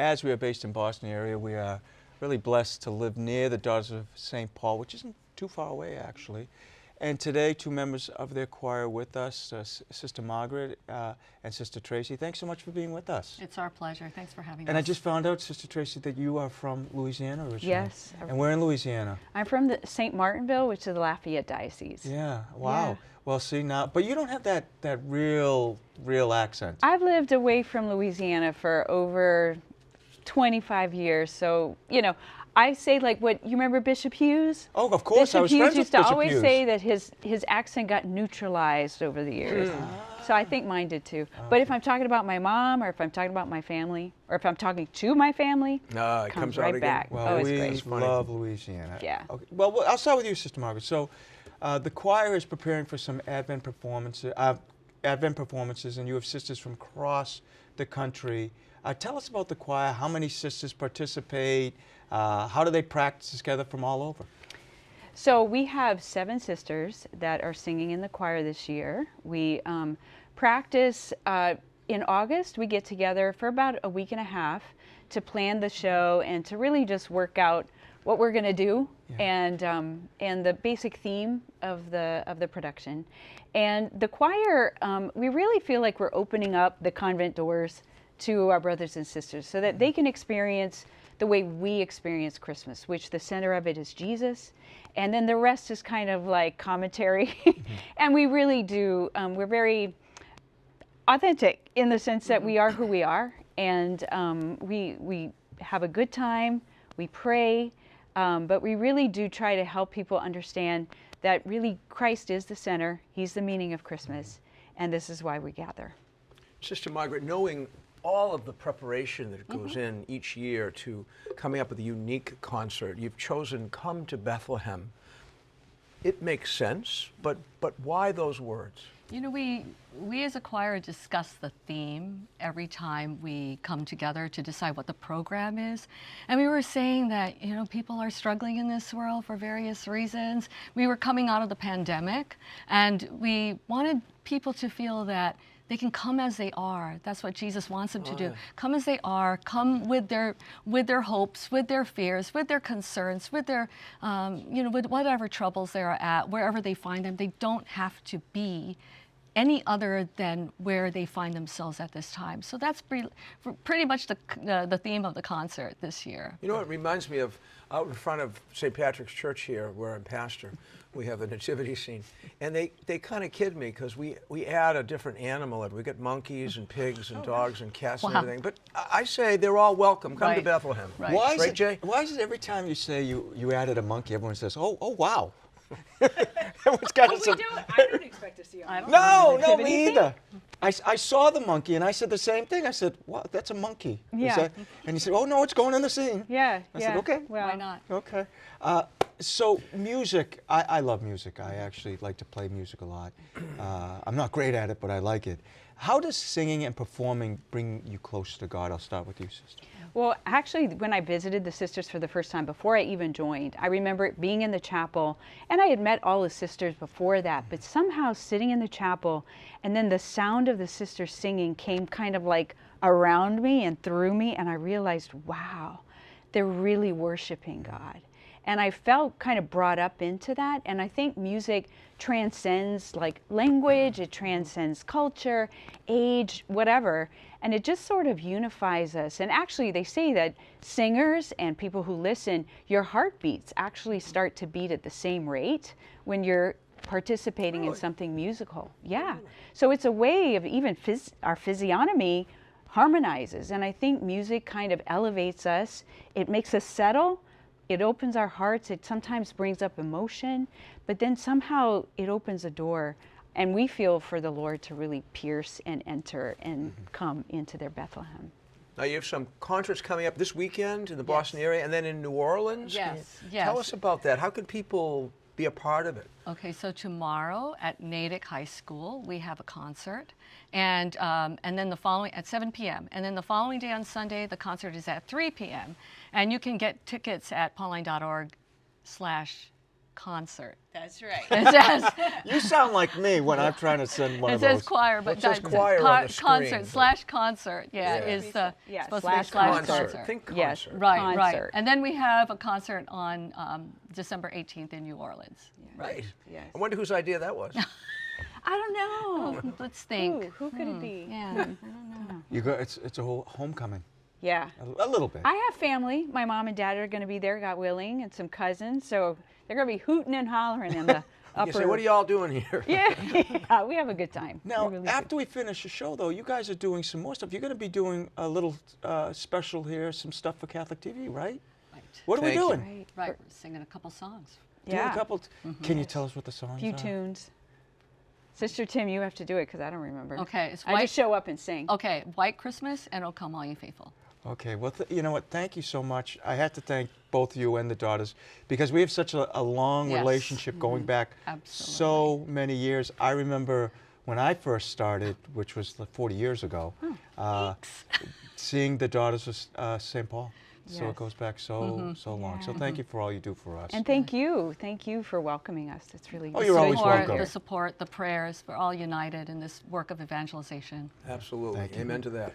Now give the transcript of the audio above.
as we are based in Boston area, we are really blessed to live near the Daughters of St. Paul, which isn't too far away, actually. And today, two members of their choir with us, Sister Margaret and Sister Tracey. Thanks so much for being with us. It's our pleasure. Thanks for having us. And I just found out, Sister Tracey, that you are from Louisiana originally. Yes. And where in Louisiana? I'm from the St. Martinville, which is the Lafayette Diocese. Yeah, wow. Yeah. Well, see now, but you don't have that real accent. I've lived away from Louisiana for over 25 years, so, you know, I say like what, you remember Bishop Hughes? Oh, of course, I was friends with used to Bishop always Hughes. say that his accent got neutralized over the years. So I think mine did too. But if I'm talking about my mom, or if I'm talking about my family, or if I'm talking to my family, it comes out right again. back. Well, it's we great. love Louisiana. Yeah. Okay. Well, I'll start with you, Sister Margaret. So, the choir is preparing for some Advent performances, and you have sisters from across the country. Tell us about the choir. How many sisters participate? How do they practice together from all over? So we have 7 sisters that are singing in the choir this year. We practice in August. We get together for about a week and a half to plan the show and to really just work out what we're going to do, and the basic theme of the production. And the choir, we really feel like we're opening up the convent doors to our brothers and sisters so that they can experience the way we experience Christmas, which the center of it is Jesus, and then the rest is kind of like commentary. And we really do, we're very authentic in the sense that we are who we are, and we have a good time, we pray, but we really do try to help people understand that really Christ is the center, He's the meaning of Christmas, and this is why we gather. Sister Margaret, knowing all of the preparation that goes in each year to coming up with a unique concert, you've chosen Come to Bethlehem. It makes sense, but why those words? You know, we as a choir discuss the theme every time we come together to decide what the program is. And we were saying that, you know, people are struggling in this world for various reasons. We were coming out of the pandemic, and we wanted people to feel that they can come as they are. That's what Jesus wants them to do. Come as they are. Come with their hopes, with their fears, with their concerns, with their, you know, with whatever troubles they are at, wherever they find them. They don't have to be any other than where they find themselves at this time. So that's pretty much the theme of the concert this year. You know, it reminds me of out in front of St. Patrick's Church here, where I'm pastor. We have the nativity scene, and they kind of kid me because we add a different animal. We get monkeys and pigs and dogs and cats and everything. But I say they're all welcome. Come to Bethlehem. Right. Why is Right, Jay? Why is it every time you say you added a monkey, everyone says, oh wow. Everyone's got some... I don't expect to see No, me either. I saw the monkey and I said the same thing. I said, "Wow, that's a monkey." Yeah. And he said, "Oh no, it's going in the scene." Yeah, I said, "Okay." Well, Why not? Okay. So music, I love music. I actually like to play music a lot. I'm not great at it, but I like it. How does singing and performing bring you closer to God? I'll start with you, sister. Well, actually, when I visited the sisters for the first time, before I even joined, I remember being in the chapel, and I had met all the sisters before that, but somehow sitting in the chapel, and then the sound of the sisters singing came kind of like around me and through me, and I realized, wow, they're really worshiping God. And I felt kind of brought up into that, and I think music transcends like language, it transcends culture, age, whatever, and it just sort of unifies us. And actually they say that singers and people who listen, your heartbeats actually start to beat at the same rate when you're participating in something musical. Yeah. So it's a way of even our physiognomy harmonizes, and I think music kind of elevates us. It makes us settle. It opens our hearts. It sometimes brings up emotion, but then somehow it opens a door, and we feel for the Lord to really pierce and enter and come into their Bethlehem. Now you have some concerts coming up this weekend in the Boston area, and then in New Orleans. Yes, Can you tell us about that. How can people be a part of it? Okay, so tomorrow at Natick High School we have a concert, and then the following at 7 p.m. And then the following day on Sunday the concert is at 3 p.m. And you can get tickets at pauline.org/concert. concert. That's right. It says, You sound like me when I'm trying to send one it of says those. choir, but It says choir on the concert screen, slash concert. Yeah, Yeah. is the Yeah, supposed to be slash slash concert. concert. Think Yes. concert. Right, right. Concert. And then we have a concert on December 18th in New Orleans. Right. Yes. I wonder whose idea that was. I don't know. Let's think. Who could it be? Yeah, I don't know. You go. It's a whole homecoming. Yeah. A little bit. I have family. My mom and dad are going to be there, God willing, and some cousins. So they're going to be hooting and hollering in the upper. You say, what are y'all doing here? Yeah, we have a good time. Now, We really after we finish the show, though, you guys are doing some more stuff. You're going to be doing a little special here, some stuff for Catholic TV, right? Right. What are we Thank you. doing? Right. Right, we're singing a couple songs. do. Doing Yeah. a couple. Can you tell us what the songs A few are? tunes. Sister Tim, you have to do it because I don't remember. Okay, it's I White. just show up and sing. Okay, White Christmas and O Come All You Faithful. Okay, well, you know what? Thank you so much. I had to thank both you and the daughters because we have such a long Yes. relationship going back so many years. I remember when I first started, which was like 40 years ago, seeing the daughters of St. Paul. So Yes. it goes back so long. So thank you for all you do for us. And thank you. Thank you for welcoming us. It's really Oh, you're always Support, welcome. the support, the prayers, we're all united in this work of evangelization. Absolutely. Thank you. Amen to that.